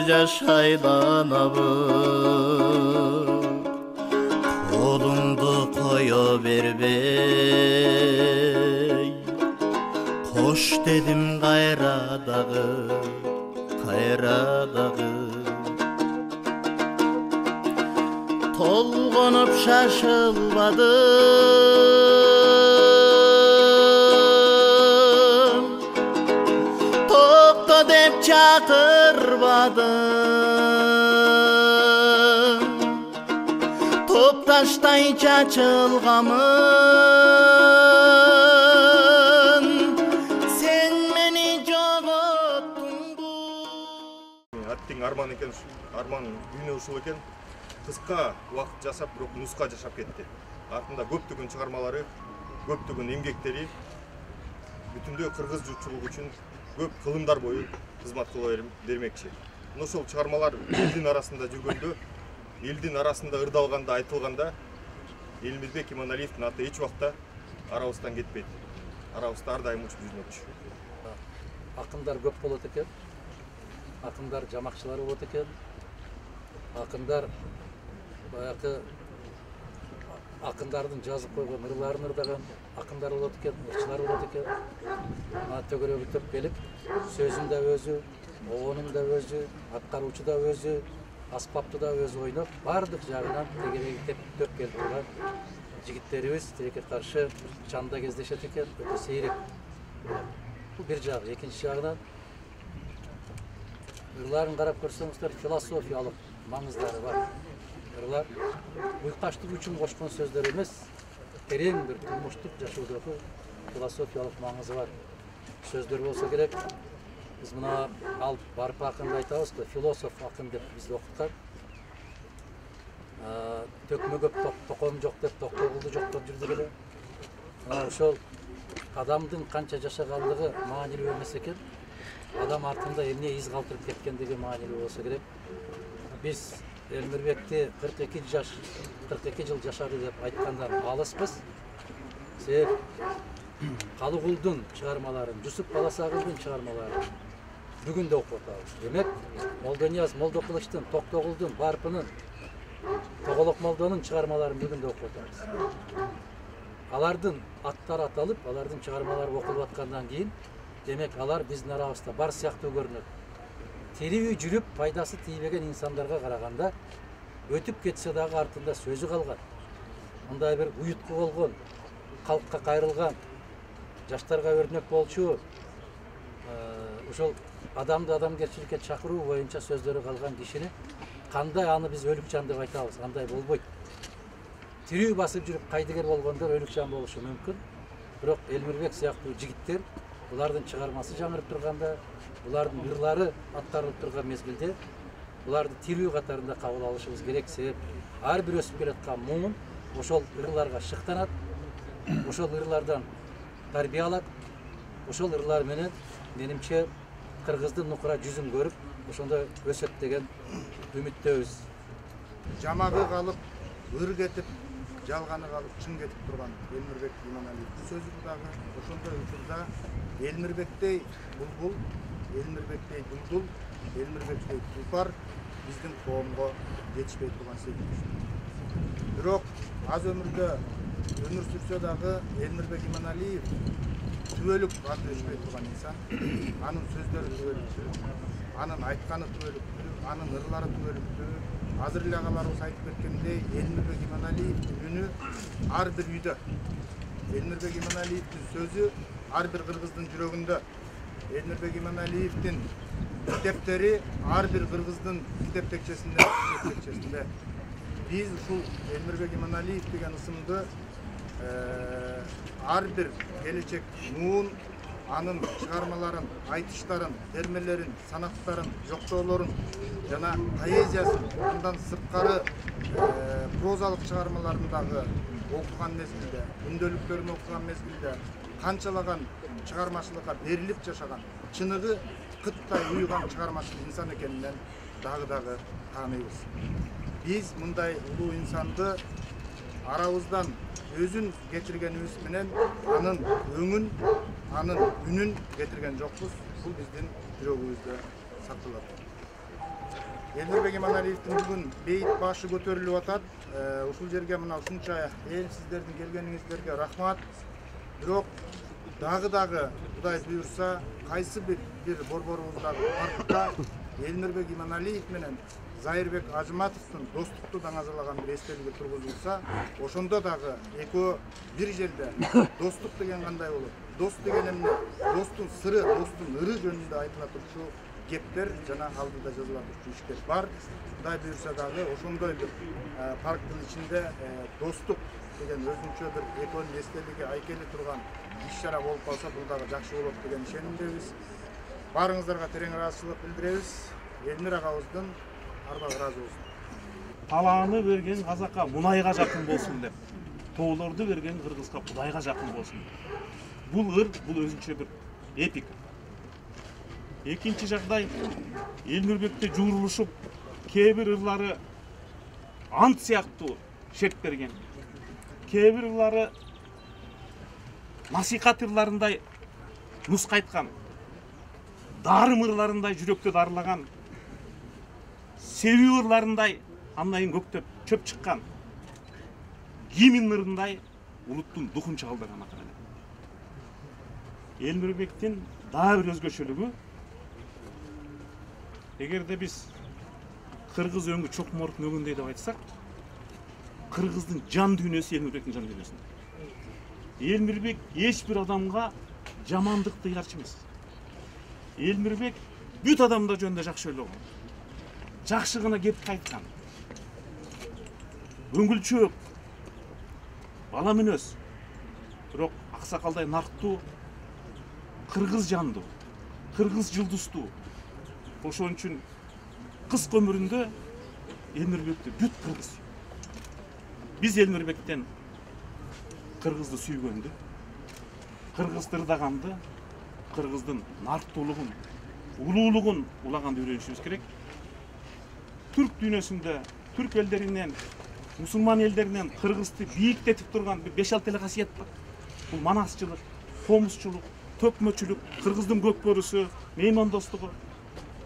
жаш айланабыз, колуңду кое бербей, кош дедим кайра дагы. Толгонуп шашылбадым, токто деп чакырбадым, топташтай чачылгамын, сен мени жоготтуңбу. Аттың арман екен, арман дүйнө ушул экен. Кыска убакыт жашап, бирок нуска жашап кетти. Артында көптөгөн чыгармалары, көптөгөн эмгектери бүтүндөй кыргыз журтчулугу үчүн көп кылымдар бою кызмат кыла бермекчи. Ошол чыгармалар элдин арасында жүргөндө, элдин арасында ырдалганда, айтылганда Элмирбек Иманалиевдин аты эч убакта арабыздан кетпейт. Арабызда ар дайым учуп жүрмөкчү. Акындар көп болот экен. Акындар жамакчылар болот экен. Акындар баягы акындардын жазып койгон ырларын ырдаган акындар болот экен, ырчылар болот экен. Төгөрөгүтөп келип, сөзүн да өзү, оонун да өзү, аткаруучу да өзү, аспапты да өзү ойноп, бардык жагынан тегереги төп келип турган жигиттерибиз тилекке каршы чанда кездешет экен, өтө сейрек. Бул бир жагы, экинчи жагынан ырларын карап көрсөңүздөр философиялык маңыздары бар. Ырлар уйкаштык үчүн кошкон сөздөр эмес, терең бир турмуштук жашоодогу философиялык маңызы бар сөздөр болсо керек. Биз мына алып барып акынды айтабыз го, философ акын деп бизди окуткан. Төкмө көп током жок деп токтогулду жоктоп жүрдүк эле. Ошол адамдын канча жашагандыгы маанилүү эмес экен. Адам артында эмне из калтырып кеткендиги маанилүү болсо керек. Биз Элмирбекти 42 жыл жашады деп айткандан алыспыз. Себеп Калыгулдун чыгармаларын, Жусуп Баласагылдын чыгармаларын бүгүн да окуп атабыз. Демек, Молдонияз Молдокулучтун, Токтогулдун, Барпынын, Тоголок Молдонун чыгармаларын бүгүн да окуп атабыз. Алардын аттары аталып, алардын чыгармалары окулуп аткандан кийин, демек алар биздин арабызда бар сыяктуу көрүнөт. Тирүү жүрүп пайдасы тийбеген инсандарга караганда өтүп кетсе дагы артында сөзү калган. Мындай бир уютку болгон, калкка кайрылган, жаштарга өрнөк болчу, ошол адамды адамгерчиликке чакыруу боюнча сөздөрү калган кишини кандай аны биз өлүк жан деп айтабыз? Андай болбойт. Тирүү басып жүрүп кайдыгер болгондор өлүк жан болушу мүмкүн. Бирок Элмирбек сыяктуу жигиттер булардын чыгармасы жаңырып турганда, булардын ырлары аттарылып турган мезгилде, буларды тирүү катарында кабыл алышыбыз керек. Себеп ар бир өсүп келаткан муун ошол ырларга шыктанат, ошол ырлардан тарбия алат, ошол ырлар менен менимче кыргыздын нукура жүзүн көрүп, ошондо өсөт деген үмүттөбүз. Жамагы калып, ыр кетип, жалганы калып, чын кетип турган Элмирбек Иманалиевдин сөзү дагы ошондой учурда Элмирбектей булбул, Элмирбектей булдул, Элмирбектей тулпар биздин коомго жетишпей турган секилди. Бирок аз өмүрдө өмүр сүрсө дагы Элмирбек Иманалиев түбөлүк аты өчпөй турган инсан. Анын сөздөрү түбөлүктүү, анын айтканы түбөлүктүү, анын ырлары түбөлүктүү. Азыр эле агаларыбыз айтып кеткендей, Элмирбек Иманалиевдин үнү ар бир үйдө. Элмирбек Иманалиевдин сөзү ар бир кыргыздын жүрөгүндө. Элмирбек Иманалиевдин китептери ар бир кыргыздын китеп текчесинде. Биз ушул Элмирбек Иманалиев деген ысымды ар бир келечек муун анын чыгармаларын, айтыштарын, термелерин, санаттарын, жоктоолорун жана поэзиясын, андан сырткары прозалык чыгармаларын дагы окуган мезгилде, күндөлүктөрүн окуган мезгилде канчалаган чыгармачылыкка берилип жашаган, чыныгы кыттай уйган чыгармачыл инсан экенинен дагы тааныйбыз. Биз мындай улуу инсанды арабыздан өзүн кетиргенибиз менен анын өңүн, анын үнүн кетирген жокпуз. Бул биздин жүрөгүбүздө сакталат. Элмирбек Иманалиевдин бүгүн бейит башы көтөрүлүп атат. Ушул жерге мына ушунча сиздердин келгениңиздерге рахмат. Бирок дагы Кудай буйрса, кайсы бир борборубуздагы паркта Элмирбек Иманалиев менен Зайырбек Ажыматовдун достукту даңазалаган бир эстелиги тургузулса, ошондо дагы экөө бир жерде достук деген кандай болот? Дос деген эмне? Достун сыры, достун ыры жөнүндө айтыла турчу кептер жана алдыда жазыла турчу иштер бар. Кудай буйрса дагы ошондой бир парктын ичинде достук деген өзүнчө бир экөөнүн эстелиги айкели турган иш-чара болуп калса, бул дагы жакшы болот деген ишенимдебиз. Баарыңыздарга терең ыраазычылык билдиребиз. Элмир агабыздын арбагы ыраазы болсун. Талааны берген казакка мунайга жакын болсун деп, тоолорду берген кыргызга Кудайга жакын болсун. Бул ыр, бул өзүнчө бир эпик. Экинчи жагдай, Элмирбекте жуурулушуп, кээ бир ырлары ант сыяктуу шерт берген. Кээ бир ырлары насихат ырларындай нуска айткан. Дарым ырларындай жүрөктү дарылаган. Себүү ырларындай анайын көктөп чөп чыккан. Гимн ырындай улуттун духун чагылдырган акыры. Элмирбектин дагы бир өзгөчөлүгү, эгерде биз кыргыз өңү чокмордун өгүндөй деп айтсак, кыргыздын жан дүйнөсү Элмирбектин жан дүйнөсүндө. Элмирбек эч бир адамга жамандыкты ыярчы эмес. Элмирбек бүт адамдар жөнүндө жакшы ойлогон. Жакшы гана кеп кайткан. Өңгүлчөөк, бала мүнөз, бирок аксакалдай нарктуу, кыргыз жандуу, кыргыз жылдыстуу. Ошон үчүн кыска өмүрүндө Элмирбекти бүт кыргыз. Биз Элмирбектен кыргызды сүйгөндү, кыргызды ырдаганды, кыргыздын нарктуулугун, улуулугун улаганды үйрөнүшүбүз керек. Түрк дүйнөсүндө, түрк элдеринен, мусулман элдеринен кыргызды бийиктетип турган 5-6 эле касиет бар. Бул манасчылык, комузчулук, төкмөчүлүк, кыргыздын көкбөрүсү, меймандостугу.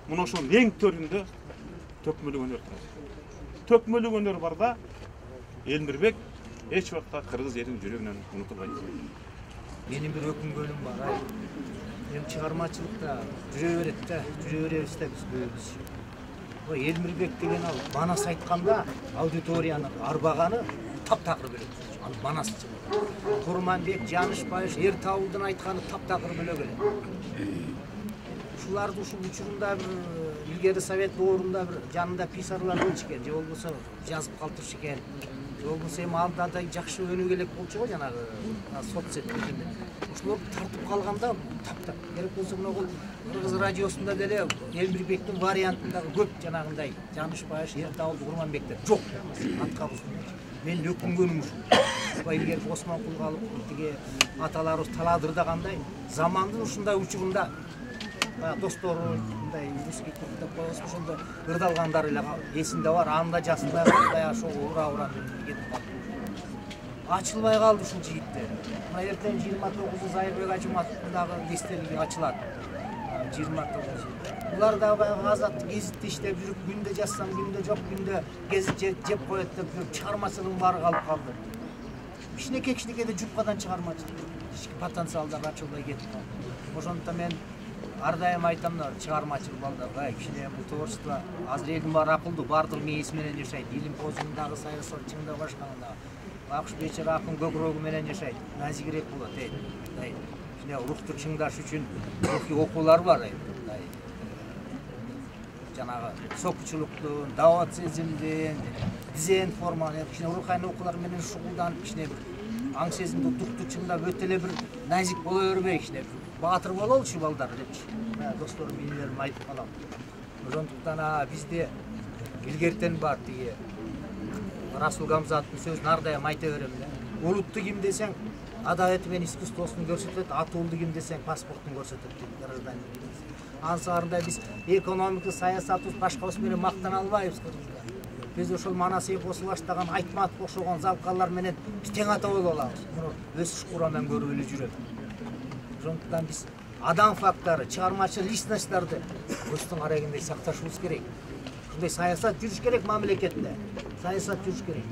Мына ошонун эң төрүндө төкмөлүк өнөр турат. Төкмөлүк өнөр барда Элмирбек эч убакта кыргыз элинин жүрөгүнөн унутулбайт. Менин бир өкүнгөнүм бар. Эми чыгармачылыкта жүрө берет да, жүрө беребиз да биз көбүбүз. Элмирбек деген ал манас айтканда аудиторияны арбаганы таптакыр бөлөк. Ал манасчы. Курманбек, Жанышбаев, Эртаулдун айтканы таптакыр бөлөк эле. Ушуларды ушул учурунда бир илгери совет доорунда бир жанында писарлар болчу экен, же болбосо жазып калтырчу экен. Же болбосо эми алдадай жакшы өнүгө элек болчу го жанагы соцсет дегенде. Ошолорду тартып калганда таптак. Керек болсо мына Кыргыз радиосунда деле Элмирбектин вариантындагы көп жанагындай Жанышбаев, Эртаул, Курманбектер жок. Атка бузган. Мен өкүнгөнүм ушул. Илгери Осмонкул калып, тиги аталарыбыз таладырдагандай замандын ушундай учурунда достору мындай русский деп коебуз, ошондо ырдалгандар эле эсинде бар. Анда жасында мындай ошо ура кетип калды. Ачылбай калды ушул жигиттер. Мына эртең 29 Зайырбек Ажыматовдун дагы эстелиги ачылат. 29. Булар да баягы азаттык гезитте иштеп жүрүп, күндө жазсам, күндө жок, күндө гезит жеп коет деп жүрүп, чыгармачылыгын баары калып калды. Кичинекейде жупкадан чыгармачылык, ички потенциалдар ачылбай кетип калды. Ошондуктан мен ар дайым айтам, чыгармачыл балдарга, кичине бул творчество азыр элдин баары акылдуу, баардыгы мээси менен жашайт. Илим көзүндагы саясатчыңда башкагында. Акш бечара акын көкүрөгү менен жашайт. Назигирээк болот, кичине рухту чыңдаш үчүн рухий окуулар бар. Жанагы сокучулуктун, дават сезимдин, дизайн форманы, кичине руханий окуулар менен шугулданып, кичине бир аң сезимди духту чыңдап өтө эле бир назик боло бербей, кичине баатыр бололчу балдар депчи. Досторум, инилерим айтып калам. Ошондуктан бизде илгертен бар тиги Расул Гамзаттын сөзүн ар дайым айта берем да. Улутту ким десең, адабиети менен искусствосун көрсөтөт, атуулду ким десең, паспортун көрсөтөт дейт гражданин. Ансарында биз экономика, саясатыбыз башкабыз менен мактана албайбыз кыргыздар. Биз ошол Манасый косуп баштаган Айтматов окшогон залкалар менен биз тең ата боло алабыз. Муну өз шкура менен көрүп эле жүрөт. Ошондуктан биз адам фактору, чыгармачыл личностьтарды көздүн карагандай сакташыбыз керек. Ушундай саясат жүрүш керек мамлекетте. Саясат жүрүш керек.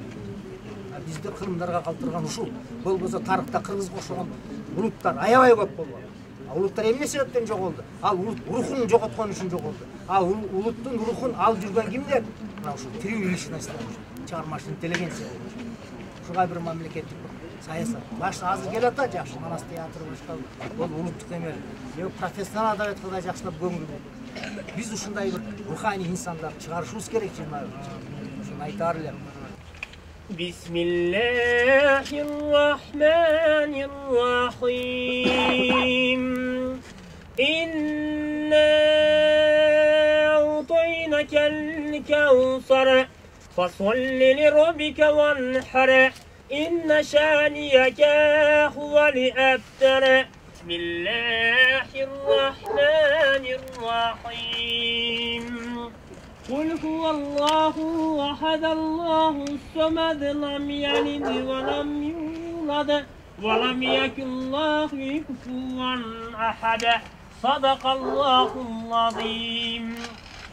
Бизде кырымдарга калтырган ушул. Болбосо тарыхта кыргызга окшогон улуттар аябай көп болгон. Улуттар эмне себептен жоголду? Ал улут рухун жоготкон үчүн жоголду. Улуттун рухун алып жүргөн кимдер? Мына ушул тирүү личностьтер, чыгармачыл интеллигенция. Ушуга бир мамлекеттик саясат. Башта азыр келатат жакшы, Манас театры башка бул улуттук эме. Профессионал адабиятка да жакшылап көңүл бөлүп. Биз ушундай бир руханий инсандар чыгарышыбыз керек 20-й. Ушуну айтаар элем. Bismillahirrahmanirrahim. İnna a'taynakel kevser fasalli li rabbike vanhar inna şaniyeke huvel ebter. Bismillahirrahmanirrahim. Kul huvallahu ahad Allahu samad lam yalid ve lam yulad ve lam yekun lahu kufuwan ahad. Sadakallahul azim.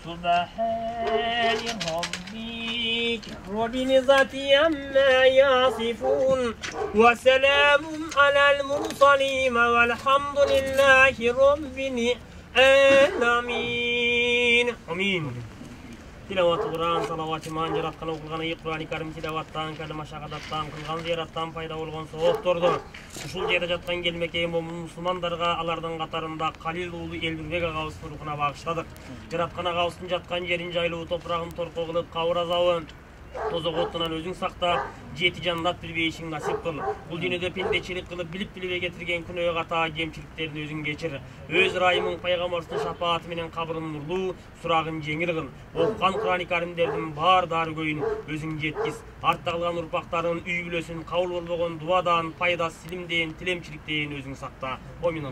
Subhane rabbik rabbil izzati amma yasifun ve selamun alel mursalin velhamdülillahi rabbil alamin. Amin. Tilavat Kur'an, salavat iman, yaratkan okugan ayı Kur'an-ı Kerim tilavattan, kalima şakadattan, kılgan ziyarattan payda olgan soğukturdu. Ушул жерде жаткан келмекей мусулмандарга алардын катарында Калил уулу Элдирбек агабыздын рухуна багыштадык. Жараткан агабыздын жаткан жерин жайлуу топурагын торко кылып, кабыр азабын тозок отунан өзүң сактап, жети жаннат билбейишиң насип кыл. Бул дүйнөдө пендечилик кылып, билип билбей кетирген күнөө ката кемчиликтерин өзүң кечир. Өз ырайымың пайгамбардын шапааты менен кабырын нурлуу, сурагын жеңил кыл. Оккан Кур'ан-ы Керимдердин бар даргөйүн өзүң жеткиз. Артта калган урпактарын үй бүлөсүн кабыл болбогон дубадан, пайдасыз илимден, тилемчиликтен өзүң сакта. Амин.